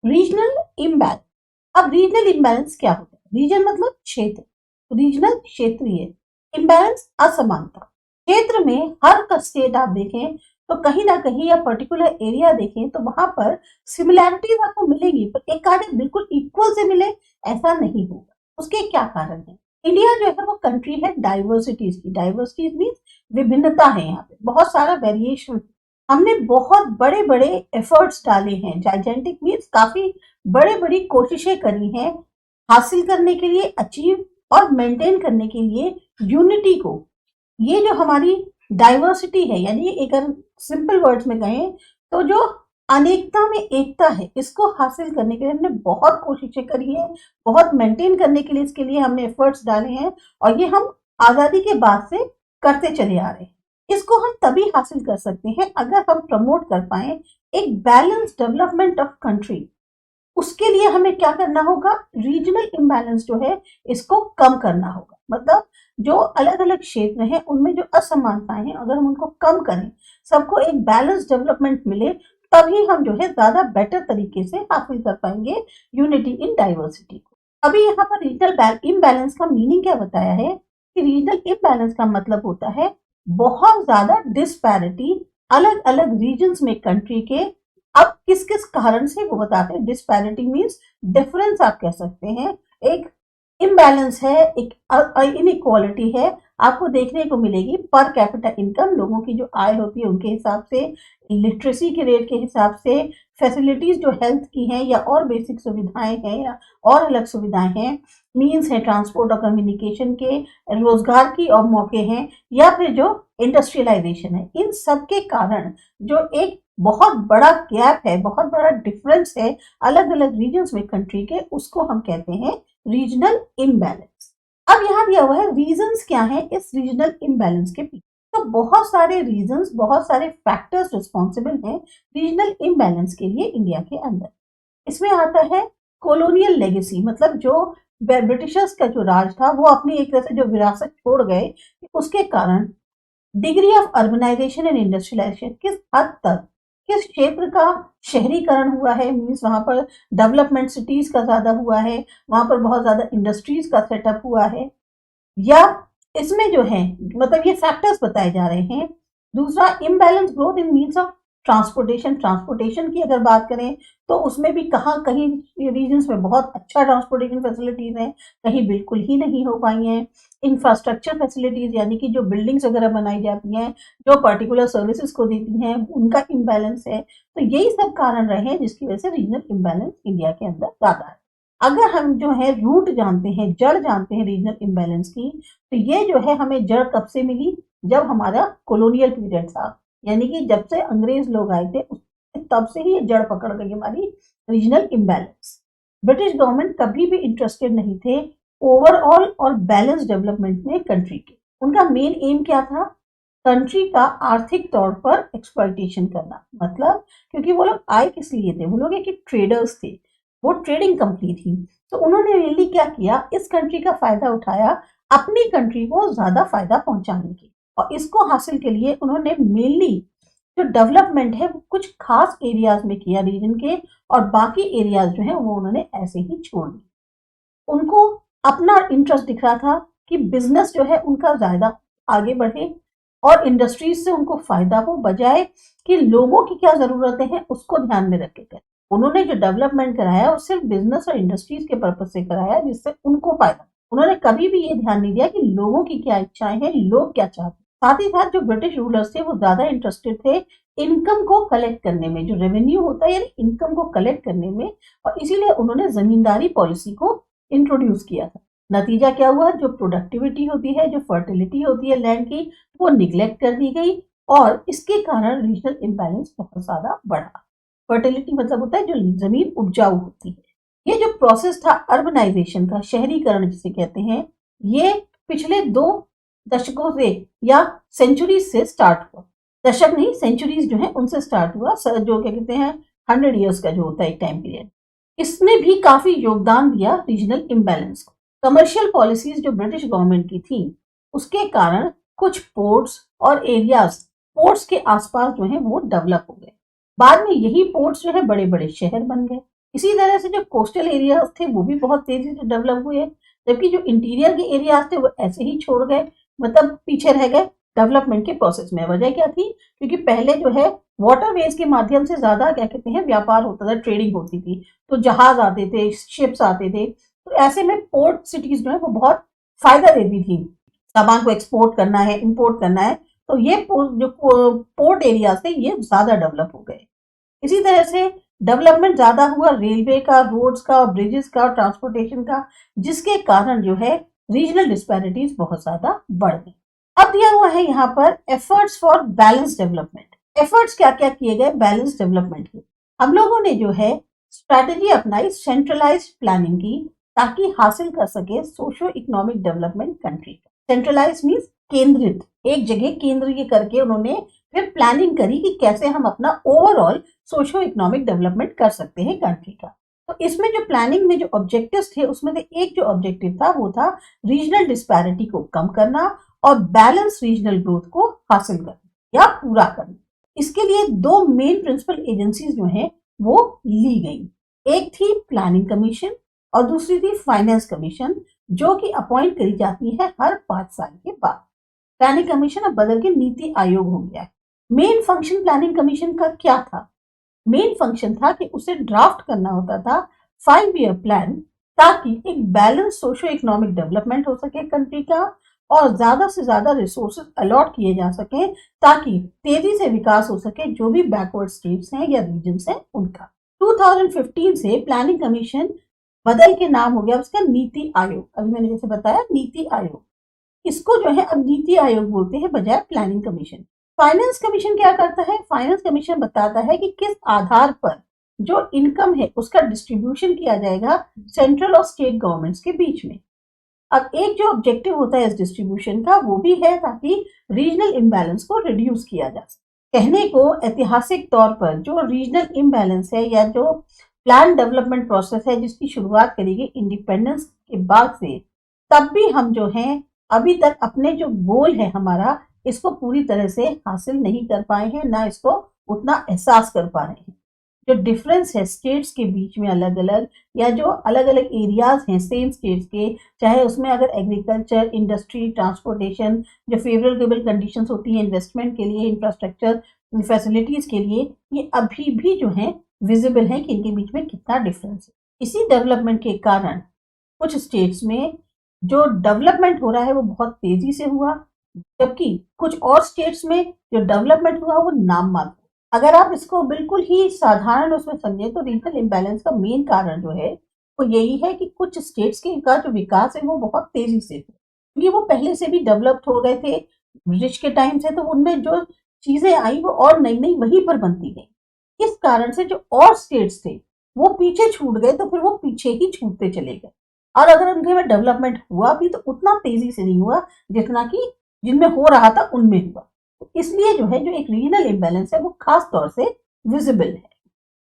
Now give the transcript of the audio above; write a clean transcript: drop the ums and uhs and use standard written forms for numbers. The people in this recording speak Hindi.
Regional imbalance. अब रीजनल इम्बैलेंस क्या होता है? रीजन मतलब क्षेत्र, रीजनल क्षेत्रीय, इम्बैलेंस असमानता। क्षेत्र में हर का स्टेट आप देखें तो कहीं ना कहीं या पर्टिकुलर एरिया देखें तो वहां पर सिमिलैरिटीज आपको मिलेगी, पर एक कारण बिल्कुल इक्वल से मिले ऐसा नहीं होगा। उसके क्या कारण है? इंडिया जो है वो कंट्री है डाइवर्सिटीज की। डाइवर्सिटीज मीन्स विभिन्नता है, यहाँ पे बहुत सारा वेरिएशन। हमने बहुत बड़े बड़े एफर्ट्स डाले हैं, जाइजेंटिक मीन्स काफी बड़े बड़ी कोशिशें करी हैं हासिल करने के लिए, अचीव और मेंटेन करने के लिए यूनिटी को। ये जो हमारी डाइवर्सिटी है, यानी एक सिंपल वर्ड्स में कहें तो जो अनेकता में एकता है, इसको हासिल करने के लिए हमने बहुत कोशिशें करी है, बहुत मेंटेन करने के लिए इसके लिए हमने एफर्ट्स डाले हैं, और ये हम आजादी के बाद से करते चले आ रहे हैं। इसको हम तभी हासिल कर सकते हैं अगर हम प्रमोट कर पाए एक बैलेंस डेवलपमेंट ऑफ कंट्री। उसके लिए हमें क्या करना होगा? रीजनल इम्बैलेंस जो है इसको कम करना होगा। मतलब जो अलग अलग क्षेत्र हैं उनमें जो असमानताएं हैं, अगर हम उनको कम करें, सबको एक बैलेंस डेवलपमेंट मिले, तभी हम जो है ज्यादा बेटर तरीके से हासिल कर पाएंगे यूनिटी इन डाइवर्सिटी को। अभी यहाँ पर रीजनल इम्बैलेंस का मीनिंग क्या बताया है कि रीजनल इम्बैलेंस का मतलब होता है बहुत ज्यादा डिस्पैरिटी अलग अलग रीजन्स में कंट्री के। अब किस किस कारण से वो बताते हैं। डिस्पैरिटी मीन्स डिफरेंस आप कह सकते हैं, एक इम्बैलेंस है, एक इनइक्वालिटी है, आपको देखने को मिलेगी पर कैपिटा इनकम, लोगों की जो आय होती है उनके हिसाब से, लिटरेसी के रेट के हिसाब से, फैसिलिटीज जो हेल्थ की हैं या और बेसिक सुविधाएं हैं या और अलग सुविधाएं हैं, मीन्स है ट्रांसपोर्ट और कम्युनिकेशन के, रोजगार की और मौके हैं, या फिर जो इंडस्ट्रियलाइजेशन है, इन सब के कारण जो एक बहुत बड़ा गैप है, बहुत बड़ा डिफरेंस है अलग अलग रीजन्स में कंट्री के, उसको हम कहते हैं रीजनल इम्बैलेंस। अब यहाँ दिया हुआ है रीजंस क्या है इस रीजनल इम्बैलेंस के पीछे। तो बहुत सारे रीजंस, बहुत सारे फैक्टर्स रिस्पॉन्सिबल हैं रीजनल इम्बैलेंस के लिए इंडिया के अंदर। इसमें आता है कॉलोनियल लेगेसी, मतलब जो ब्रिटिशर्स का जो राज था वो अपनी एक तरह से जो विरासत छोड़ गए, उसके कारण degree of urbanisation and industrialisation, किस हद तक किस क्षेत्र का शहरीकरण हुआ है, मीन्स वहां पर डेवलपमेंट सिटीज का ज्यादा हुआ है, वहां पर बहुत ज्यादा इंडस्ट्रीज का सेटअप हुआ है, या इसमें जो है मतलब ये फैक्टर्स बताए जा रहे हैं। दूसरा, imbalance growth in means of transportation. Transportation की अगर बात करें तो उसमें भी कहाँ कहीं रीजन्स में बहुत अच्छा ट्रांसपोर्टेशन फैसिलिटीज हैं, कहीं बिल्कुल ही नहीं हो पाई हैं। इंफ्रास्ट्रक्चर फैसिलिटीज यानी कि जो बिल्डिंग्स वगैरह बनाई जाती हैं, जो पर्टिकुलर सर्विसेज को देती हैं, उनका इम्बैलेंस है। तो यही सब कारण रहे हैं जिसकी वजह से रीजनल इम्बैलेंस इंडिया के अंदर ज्यादा है। अगर हम जो है रूट जानते हैं, जड़ जानते हैं रीजनल इम्बैलेंस की, तो ये जो है हमें जड़ कब से मिली? जब हमारा कॉलोनियल पीरियड था, यानी कि जब से अंग्रेज लोग आए थे तब से ही ये जड़ पकड़ गई हमारी रीजनल इम्बैलेंस। ब्रिटिश गवर्नमेंट कभी भी इंटरेस्टेड नहीं थे ओवरऑल और बैलेंस डेवलपमेंट में कंट्री के। उनका मेन एम क्या था? कंट्री का आर्थिक तौर पर एक्सप्लॉइटेशन करना। मतलब क्योंकि वो लोग आए किस लिए थे? वो लोग एक ट्रेडर्स थे, वो ट्रेडिंग कंपनी थी। तो उन्होंने रियली क्या किया, इस कंट्री का फायदा उठाया अपनी कंट्री को ज्यादा फायदा पहुंचाने की, और इसको हासिल के लिए उन्होंने मेनली जो डेवलपमेंट है वो कुछ खास एरियाज में किया रीजन के, और बाकी एरियाज जो है वो उन्होंने ऐसे ही छोड़ दिए। उनको अपना इंटरेस्ट दिख रहा था कि बिजनेस जो है उनका ज्यादा आगे बढ़े और इंडस्ट्रीज से उनको फायदा हो, बजाय कि लोगों की क्या जरूरतें हैं उसको ध्यान में रख के करें। उन्होंने जो डेवलपमेंट कराया वो सिर्फ बिजनेस और इंडस्ट्रीज के पर्पज से कराया जिससे उनको फायदा। उन्होंने कभी भी ये ध्यान नहीं दिया कि लोगों की क्या इच्छाएं हैं, लोग क्या चाहते हैं। साथ ही साथ जो ब्रिटिश रूलर्स थे वो ज्यादा इंटरेस्टेड थे इनकम को कलेक्ट करने में, जो रेवेन्यू होता है यानी इनकम को कलेक्ट करने में, और इसीलिए उन्होंने जमींदारी पॉलिसी को इंट्रोड्यूस किया था। नतीजा क्या हुआ? जो प्रोडक्टिविटी होती है, जो फर्टिलिटी होती है लैंड की, वो निग्लेक्ट कर दी गई, और इसके कारण रीजनल इम्बैलेंस बहुत ज्यादा बढ़ा। फर्टिलिटी मतलब होता है जो जमीन उपजाऊ होती है। ये जो प्रोसेस था अर्बनाइजेशन का, शहरीकरण जिसे कहते हैं, ये पिछले 2 दशकों से या सेंचुरीज से स्टार्ट हुआ। दशक नहीं, सेंचुरीज जो है उनसे स्टार्ट हुआ, जो क्या कहते हैं 100 ईयर्स का जो होता है एक टाइम पीरियड। इसने भी काफी योगदान दिया रीजनल इम्बैलेंस को। कमर्शियल पॉलिसीज जो ब्रिटिश गवर्नमेंट की थी उसके कारण कुछ पोर्ट्स और एरियाज पोर्ट्स के आसपास जो है वो डेवलप हो गए। बाद में यही पोर्ट्स जो है बड़े बड़े शहर बन गए। इसी तरह से जो कोस्टल एरियाज थे वो भी बहुत तेजी से डेवलप हुए, जबकि जो इंटीरियर के एरियाज थे वो ऐसे ही छोड़ गए, मतलब पीछे रह गए डेवलपमेंट के प्रोसेस में। वजह क्या थी? क्योंकि पहले जो है वाटरवेज के माध्यम से ज्यादा क्या कहते हैं व्यापार होता था, ट्रेडिंग होती थी, तो जहाज आते थे, शिप्स आते थे, तो ऐसे में पोर्ट सिटीज जो है वो बहुत फायदा देती थी। सामान को एक्सपोर्ट करना है, इंपोर्ट करना है, तो ये जो पोर्ट एरियाज थे ये ज्यादा डेवलप हो गए। इसी तरह से डेवलपमेंट ज्यादा हुआ रेलवे का, रोड्स का, ब्रिजेस का, ट्रांसपोर्टेशन का, जिसके कारण जो है रीजनल डिस्पैरिटीज बहुत ज्यादा बढ़ गई। अब दिया हुआ है यहाँ पर efforts for balance development. Efforts क्या क्या किए गए बैलेंस डेवलपमेंट के? हम लोगों ने जो है स्ट्रैटेजी अपनाई सेंट्रलाइज्ड प्लानिंग की, ताकि हासिल कर सके सोशो इकोनॉमिक डेवलपमेंट कंट्री का। सेंट्रलाइज मीन्स केंद्रित, एक जगह केंद्रीय करके उन्होंने फिर प्लानिंग करी कि कैसे हम अपना ओवरऑल सोशो इकोनॉमिक डेवलपमेंट कर सकते हैं कंट्री का। तो इसमें जो प्लानिंग में जो ऑब्जेक्टिव्स थे उसमें से एक जो ऑब्जेक्टिव था वो था रीजनल डिस्पैरिटी को कम करना और बैलेंस रीजनल ग्रोथ को हासिल करना या पूरा करना। इसके लिए दो मेन प्रिंसिपल एजेंसीज जो हैं वो ली गई। एक थी प्लानिंग कमीशन और दूसरी थी फाइनेंस कमीशन, जो कि अपॉइंट करी जाती है हर 5 साल के बाद। प्लानिंग कमीशन अब बदल के नीति आयोग हो गया है। मेन फंक्शन प्लानिंग कमीशन का क्या था? मेन फंक्शन था कि उसे ड्राफ्ट करना होता था 5 ईयर प्लान, ताकि एक बैलेंस सोशो इकोनॉमिक डेवलपमेंट हो सके कंट्री का और ज्यादा से ज्यादा रिसोर्सेज अलॉट किए जा सके, ताकि तेजी से विकास हो सके जो भी बैकवर्ड स्टेट्स हैं या रीजन्स हैं उनका। 2015 से प्लानिंग कमीशन बदल के नाम हो गया उसका नीति आयोग। अभी मैंने जैसे बताया नीति आयोग, इसको जो है अब नीति आयोग बोलते हैं बजाय प्लानिंग कमीशन। फाइनेंस कमीशन क्या करता है? फाइनेंस कमीशन बताता है कि किस आधार पर जो इनकम है उसका डिस्ट्रीब्यूशन किया जाएगा सेंट्रल और स्टेट गवर्नमेंट्स के बीच में। अब एक जो ऑब्जेक्टिव होता है इस डिस्ट्रीब्यूशन का वो भी है ताकि रीजनल इम्बैलेंस को रिड्यूस किया जा सके। कहने को ऐतिहासिक तौर पर जो रीजनल इम्बैलेंस है या जो प्लान डेवलपमेंट प्रोसेस है जिसकी शुरुआत करी गई इंडिपेंडेंस के बाद से, तब भी हम जो है अभी तक अपने जो गोल है हमारा इसको पूरी तरह से हासिल नहीं कर पाए हैं, ना इसको उतना एहसास कर पा रहे हैं। जो डिफरेंस है स्टेट्स के बीच में अलग अलग, या जो अलग अलग एरियाज हैं सेम स्टेट्स के, चाहे उसमें अगर एग्रीकल्चर, इंडस्ट्री, ट्रांसपोर्टेशन, जो फेवरेबल कंडीशंस होती हैं इन्वेस्टमेंट के लिए, इंफ्रास्ट्रक्चर फैसिलिटीज के लिए, ये अभी भी जो है विजिबल है कि इनके बीच में कितना डिफरेंस है। इसी डेवलपमेंट के कारण कुछ स्टेट्स में जो डेवलपमेंट हो रहा है वो बहुत तेजी से हुआ, जबकि कुछ और स्टेट्स में जो डेवलपमेंट हुआ वो नाम मात्र। अगर आप इसको बिल्कुल ही साधारण उसमें समझे तो रीजनल इम्बैलेंस का मेन कारण जो है वो यही है कि कुछ स्टेट्स के का जो विकास है वो बहुत तेजी से हुआ, क्योंकि वो पहले से भी डेवलप्ड हो गए थे ब्रिटिश के टाइम से, तो उनमें जो चीजें आई वो और नई नई वहीं पर बनती गई। इस कारण से जो और स्टेट्स थे वो पीछे छूट गए, तो फिर वो पीछे ही छूटते चले गए, और अगर उनके में डेवलपमेंट हुआ भी तो उतना तेजी से नहीं हुआ जितना कि जिनमें हो रहा था उनमें हुआ। तो इसलिए जो है जो एक रीजनल इम्बैलेंस है वो खास तौर से विजिबल है।